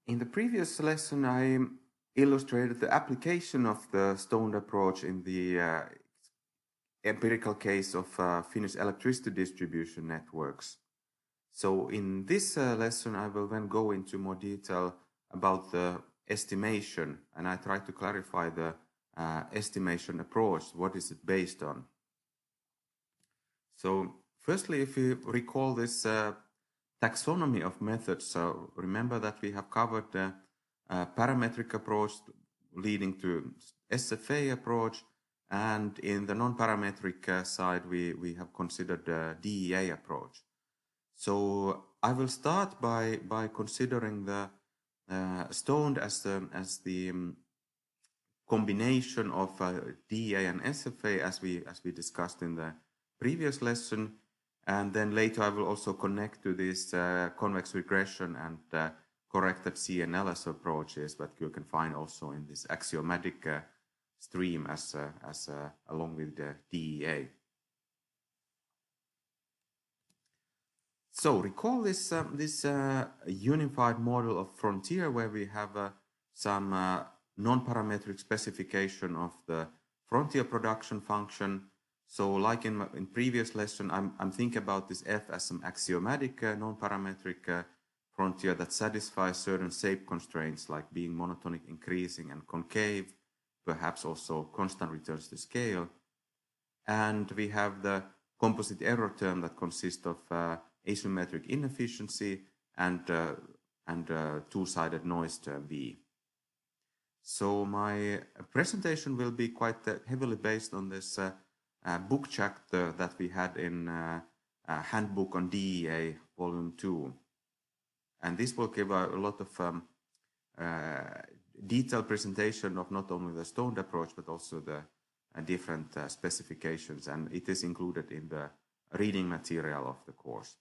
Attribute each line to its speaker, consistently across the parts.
Speaker 1: In the previous lesson, I illustrated the application of the StoNED approach in the empirical case of Finnish electricity distribution networks. So in this lesson, I will then go into more detail about the estimation, and I try to clarify the estimation approach. What is it based on? So firstly, if you recall this taxonomy of methods, so remember that we have covered the parametric approach leading to SFA approach, and in the non-parametric side, we have considered the DEA approach. So I will start by considering the StoNED as the combination of DEA and SFA as we discussed in the previous lesson, and then later I will also connect to this convex regression and corrected CNLS approaches that you can find also in this axiomatic stream as along with the DEA. So recall this unified model of frontier where we have some non-parametric specification of the frontier production function. So like in previous lesson, I'm thinking about this F as some axiomatic non-parametric frontier that satisfies certain shape constraints like being monotonic, increasing, and concave, perhaps also constant returns to scale. And we have the composite error term that consists of asymmetric inefficiency and two-sided noise term V. So my presentation will be quite heavily based on this book chapter that we had in Handbook on DEA, Volume 2. And this will give a lot of detailed presentation of not only the StoNED approach, but also the different specifications, and it is included in the reading material of the course.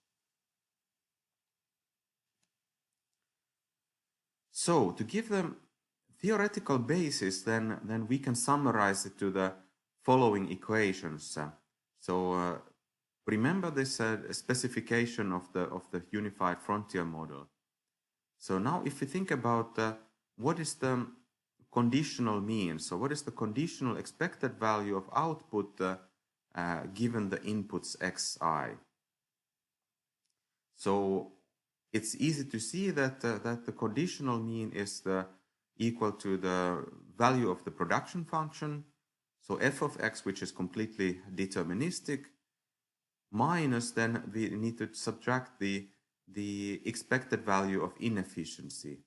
Speaker 1: So to give them theoretical basis, then we can summarize it to the following equations. So remember this specification of the unified frontier model. So now if we think about what is the conditional mean, so what is the conditional expected value of output given the inputs xi? So it's easy to see that the conditional mean is equal to the value of the production function, so f of x, which is completely deterministic, minus then we need to subtract the expected value of inefficiency.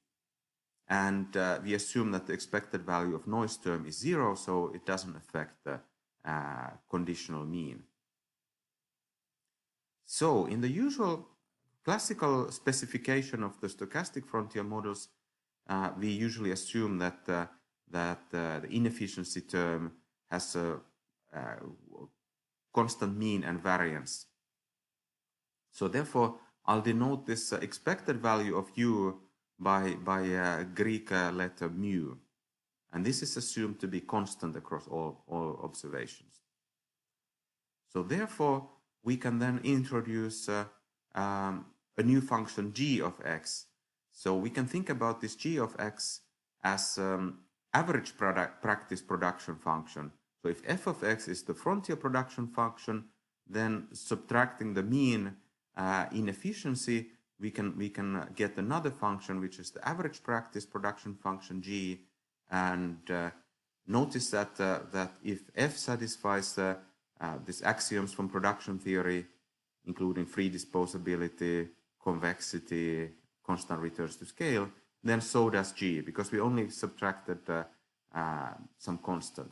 Speaker 1: And we assume that the expected value of noise term is 0, so it doesn't affect the conditional mean. So in the usual classical specification of the stochastic frontier models, we usually assume that the inefficiency term has a constant mean and variance. So therefore, I'll denote this expected value of u by Greek letter mu, and this is assumed to be constant across all observations. So therefore, we can then introduce a new function g of x. So we can think about this g of x as average practice production function. So if f of x is the frontier production function, then subtracting the mean inefficiency, we can get another function which is the average practice production function g, and notice that that if f satisfies these axioms from production theory, including free disposability, convexity, constant returns to scale, then so does g, because we only subtracted some constant.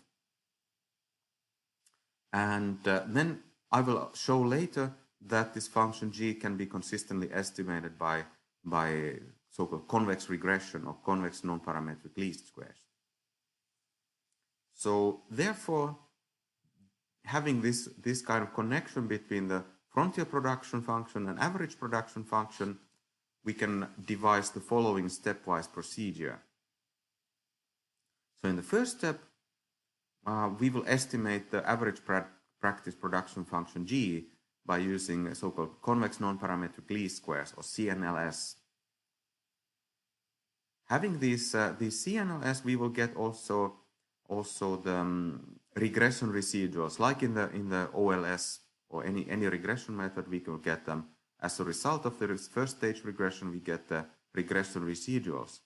Speaker 1: And then I will show later that this function g can be consistently estimated by so-called convex regression or convex non-parametric least squares. So therefore, having this kind of connection between the frontier production function and average production function, we can devise the following stepwise procedure. So in the first step, we will estimate the average practice production function g by using so-called convex non-parametric least squares, or CNLS. having these CNLS, we will get also the regression residuals, like in the OLS or any regression method. We can get them as a result of the first stage regression. We get the regression residuals.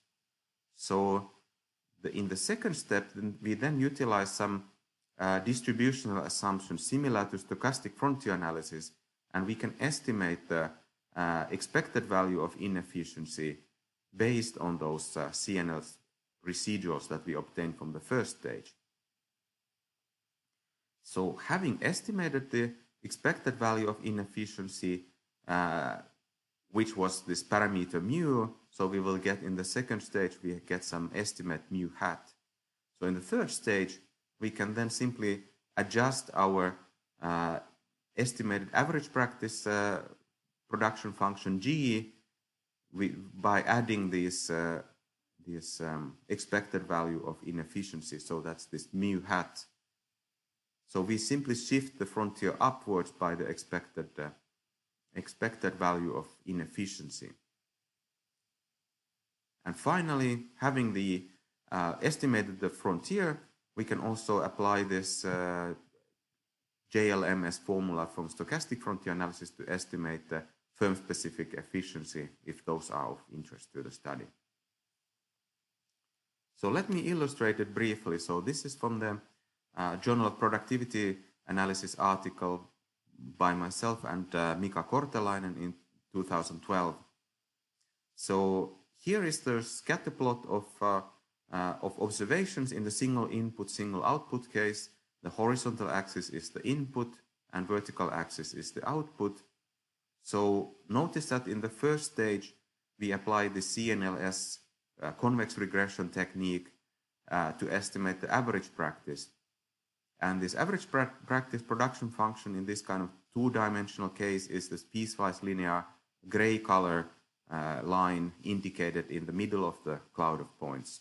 Speaker 1: So in the second step, we then utilize some distributional assumptions similar to stochastic frontier analysis, and we can estimate the expected value of inefficiency based on those CNL residuals that we obtained from the first stage. So having estimated the expected value of inefficiency, which was this parameter mu, so we will get in the second stage, we get some estimate mu hat. So in the third stage, we can then simply adjust our estimated average practice production function G by adding this expected value of inefficiency. So that's this mu hat. So we simply shift the frontier upwards by the expected value of inefficiency. And finally, having the estimated the frontier, we can also apply this JLMS formula from stochastic frontier analysis to estimate the firm-specific efficiency, if those are of interest to the study. So let me illustrate it briefly. So this is from the Journal of Productivity Analysis article by myself and Mika Kortelainen in 2012. So here is the scatter plot of observations in the single input, single output case. The horizontal axis is the input and vertical axis is the output. So notice that in the first stage, we apply the CNLS convex regression technique to estimate the average practice. And this average practice production function in this kind of two-dimensional case is this piecewise linear gray color line indicated in the middle of the cloud of points.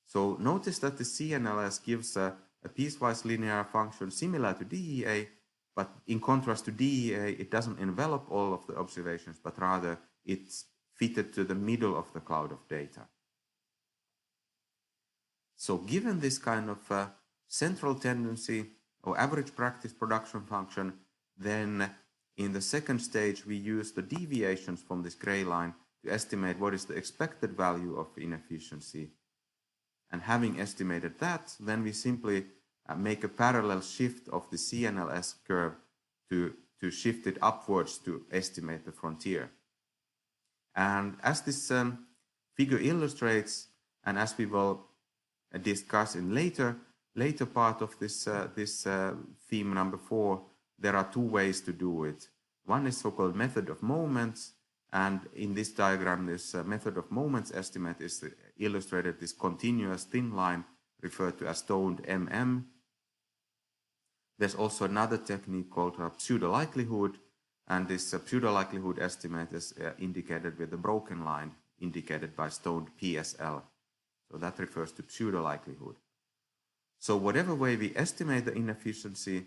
Speaker 1: So notice that the CNLS gives a piecewise linear function similar to DEA, but in contrast to DEA, it doesn't envelop all of the observations, but rather it's fitted to the middle of the cloud of data. So given this kind of central tendency or average practice production function, then in the second stage, we use the deviations from this gray line to estimate what is the expected value of inefficiency. And having estimated that, then we simply make a parallel shift of the CNLS curve to shift it upwards to estimate the frontier. And as this figure illustrates, and as we will discuss in later part of this theme number 4, there are two ways to do it. One is so-called method of moments, and in this diagram, this method of moments estimate is illustrated this continuous thin line referred to as stoned MM. There's also another technique called pseudo-likelihood, and this pseudo-likelihood estimate is indicated with the broken line indicated by stoned PSL. So that refers to pseudo-likelihood. So whatever way we estimate the inefficiency,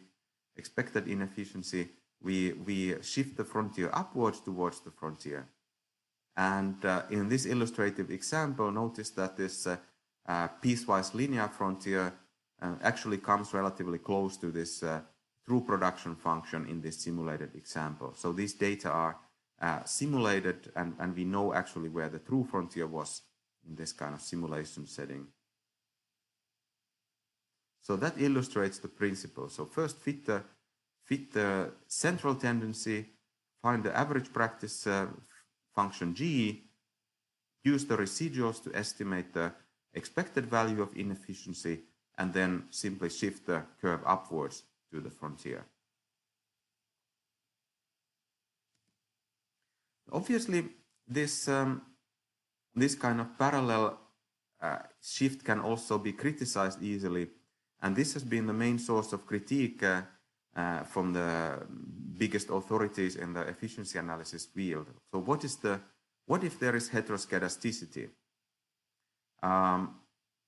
Speaker 1: expected inefficiency, we shift the frontier upwards towards the frontier. And in this illustrative example, notice that this piecewise linear frontier actually comes relatively close to this true production function in this simulated example. So these data are simulated, and we know actually where the true frontier was in this kind of simulation setting. So that illustrates the principle. So first fit the central tendency, find the average practice function G, use the residuals to estimate the expected value of inefficiency, and then simply shift the curve upwards to the frontier. Obviously, this kind of parallel shift can also be criticized easily, and this has been the main source of critique from the biggest authorities in the efficiency analysis field. So what if there is heteroscedasticity?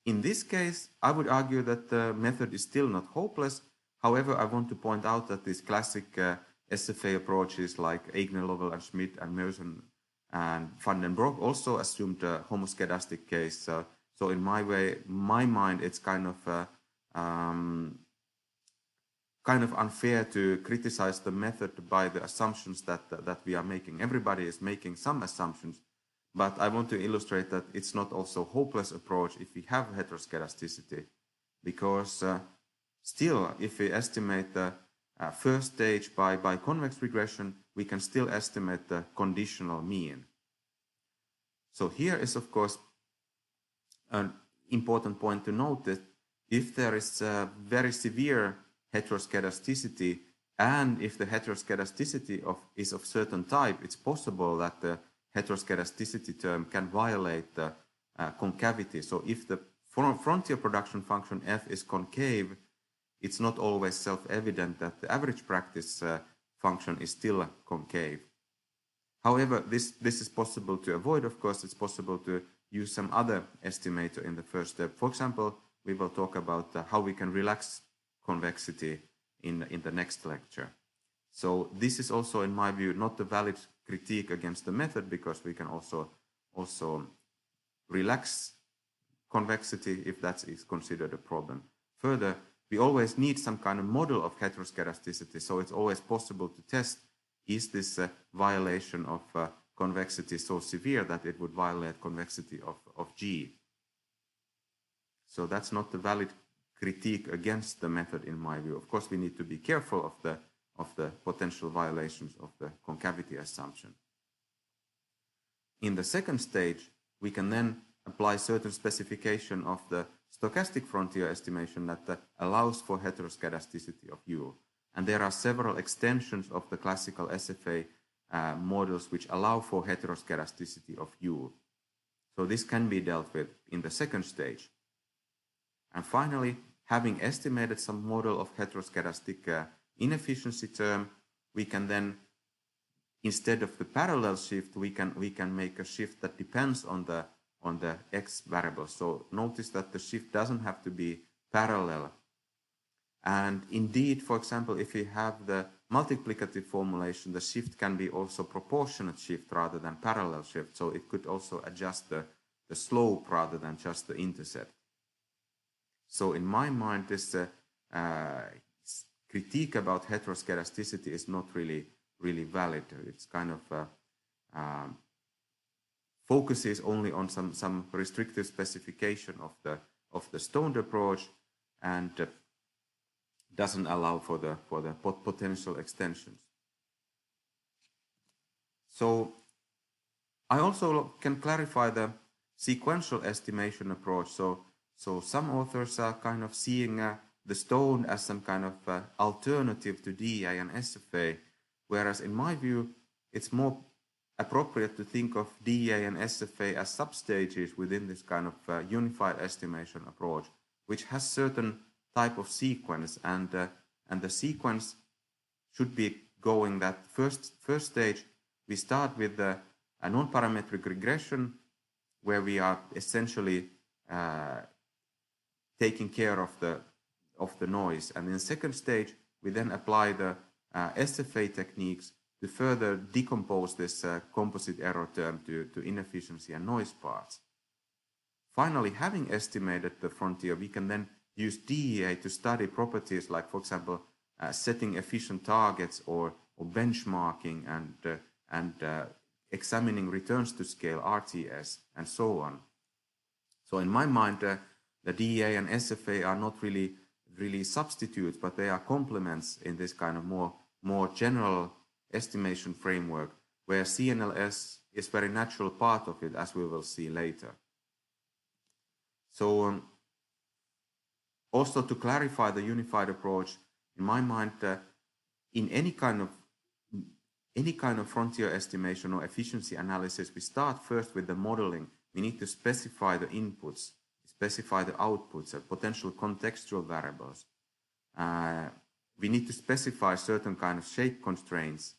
Speaker 1: In this case, I would argue that the method is still not hopeless. However, I want to point out that these classic SFA approaches like Eigner, Lovell, and Schmidt, and Merson And Van den Broek also assumed a homoscedastic case. So in my mind, it's kind of unfair to criticize the method by the assumptions that we are making. Everybody is making some assumptions, but I want to illustrate that it's not also a hopeless approach if we have heteroscedasticity, because still, if we estimate the first stage by convex regression, we can still estimate the conditional mean. So here is, of course, an important point to note that if there is a very severe heteroscedasticity, and if the heteroscedasticity is of certain type, it's possible that the heteroscedasticity term can violate the concavity. So if the frontier production function f is concave, it's not always self-evident that the average practice function is still concave. However, this is possible to avoid. Of course, it's possible to use some other estimator in the first step. For example, we will talk about how we can relax convexity in the next lecture. So this is also, in my view, not a valid critique against the method, because we can also relax convexity if that is considered a problem. Further, we always need some kind of model of heteroscedasticity, so it's always possible to test, is this violation of convexity so severe that it would violate convexity of G? So that's not a valid critique against the method in my view. Of course, we need to be careful of the potential violations of the concavity assumption. In the second stage, we can then apply certain specification of the stochastic frontier estimation that allows for heteroscedasticity of U. And there are several extensions of the classical SFA models which allow for heteroscedasticity of U. So this can be dealt with in the second stage. And finally, having estimated some model of heteroscedastic inefficiency term, we can then, instead of the parallel shift, we can make a shift that depends on the x variable. So notice that the shift doesn't have to be parallel. And indeed, for example, if we have the multiplicative formulation, the shift can be also proportionate shift rather than parallel shift. So it could also adjust the slope rather than just the intercept. So in my mind, this critique about heteroscedasticity is not really valid. It's kind of focuses only on some restrictive specification of the StoNED approach, and doesn't allow for the potential extensions. So I also can clarify the sequential estimation approach. So some authors are kind of seeing the StoNED as some kind of alternative to DEA and SFA, whereas in my view, it's more appropriate to think of DEA and SFA as substages within this kind of unified estimation approach, which has certain type of sequence, and the sequence should be going that first stage, we start with a non-parametric regression where we are essentially taking care of the noise, and in the second stage we then apply the SFA techniques to further decompose this composite error term to inefficiency and noise parts. Finally, having estimated the frontier, we can then use DEA to study properties like, for example, setting efficient targets or benchmarking and examining returns to scale, RTS, and so on. So in my mind, the DEA and SFA are not really substitutes, but they are complements in this kind of more general estimation framework, where CNLS is very natural part of it, as we will see later. So also to clarify the unified approach, in my mind, in any kind of frontier estimation or efficiency analysis, we start first with the modeling. We need to specify the inputs, specify the outputs, potential contextual variables. We need to specify certain kind of shape constraints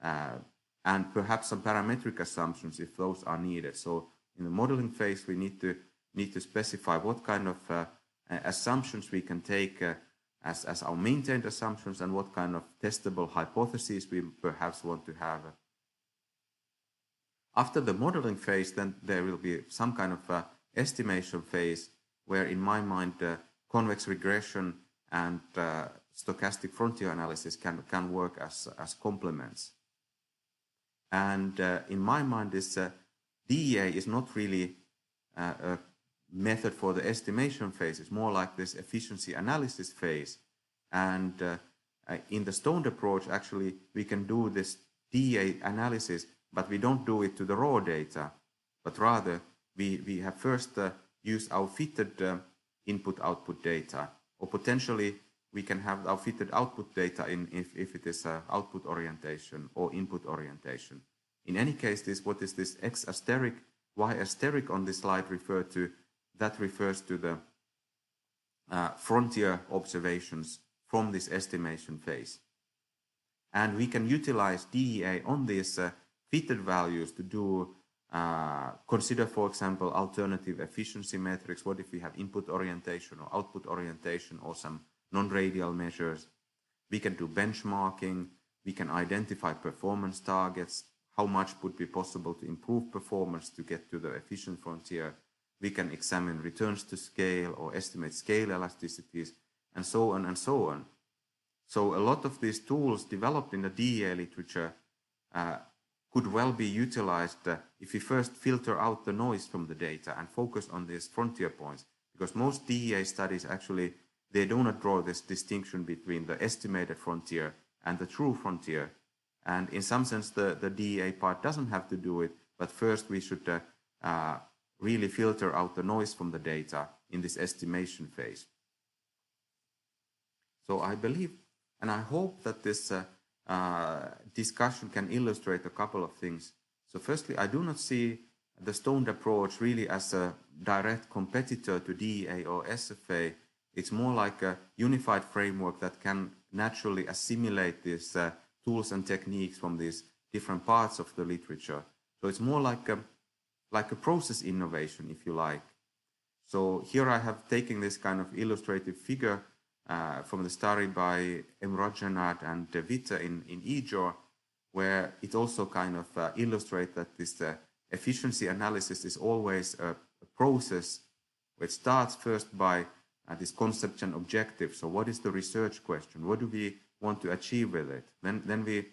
Speaker 1: and perhaps some parametric assumptions if those are needed. So in the modeling phase, we need to specify what kind of assumptions we can take as our maintained assumptions, and what kind of testable hypotheses we perhaps want to have. After the modeling phase, then there will be some kind of estimation phase where, in my mind, convex regression and stochastic frontier analysis can work as complements. And in my mind, this DEA is not really a method for the estimation phase. It's more like this efficiency analysis phase. And in the StoNED approach, actually, we can do this DEA analysis, but we don't do it to the raw data, but rather we have first used our fitted input-output data, or potentially we can have our fitted output data if it is output orientation or input orientation. In any case, what is this X asterisk, Y asterisk on this slide refer to? That refers to the frontier observations from this estimation phase. And we can utilize DEA on these fitted values to do consider, for example, alternative efficiency metrics. What if we have input orientation or output orientation or some non-radial measures? We can do benchmarking. We can identify performance targets. How much would be possible to improve performance to get to the efficient frontier? We can examine returns to scale or estimate scale elasticities, and so on and so on. So a lot of these tools developed in the DEA literature could well be utilized if we first filter out the noise from the data and focus on these frontier points, because most DEA studies actually, they do not draw this distinction between the estimated frontier and the true frontier. And in some sense, the DEA part doesn't have to do it, but first we should really filter out the noise from the data in this estimation phase. So I believe, and I hope that this discussion can illustrate a couple of things. So firstly, I do not see the StoNED approach really as a direct competitor to DEA or SFA. It's more like a unified framework that can naturally assimilate these tools and techniques from these different parts of the literature. So it's more like a process innovation, if you like. So here I have taken this kind of illustrative figure from the study by Emrojanath and De Witte in EJOR, where it also kind of illustrates that this efficiency analysis is always a process which starts first by this concept and objective. So what is the research question? What do we want to achieve with it? Then we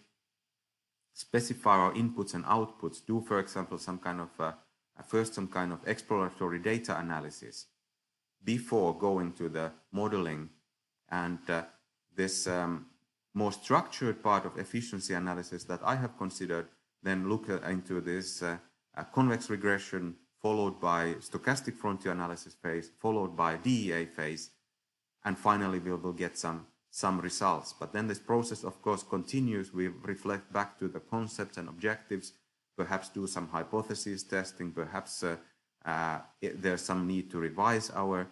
Speaker 1: specify our inputs and outputs, do, for example, some kind of exploratory data analysis before going to the modeling. And this more structured part of efficiency analysis that I have considered then look into this convex regression, followed by stochastic frontier analysis phase, followed by DEA phase, and finally we will get some results. But then this process, of course, continues. We reflect back to the concepts and objectives, perhaps do some hypothesis testing, perhaps there's some need to revise our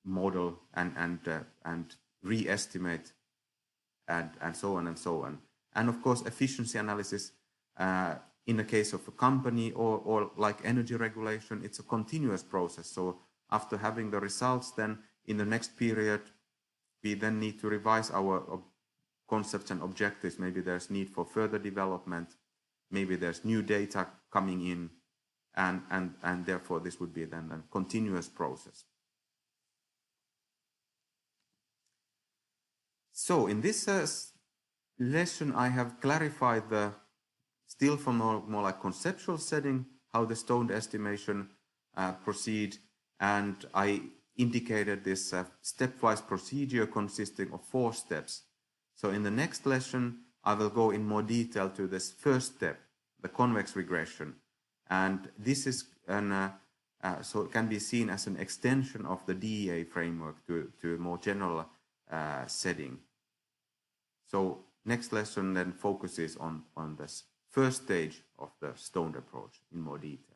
Speaker 1: model and re-estimate, and so on and so on. And of course, efficiency analysis, in the case of a company or like energy regulation, it's a continuous process. So after having the results, then in the next period, we then need to revise our concepts and objectives. Maybe there's need for further development. Maybe there's new data coming in, and therefore this would be then a continuous process. So in this lesson, I have clarified still from more like conceptual setting, how the StoNED estimation proceed, and I indicated this stepwise procedure consisting of 4 steps. So in the next lesson, I will go in more detail to this first step, the convex regression. And this is so it can be seen as an extension of the DEA framework to a more general setting. So next lesson then focuses on this first stage of the StoNED approach in more detail.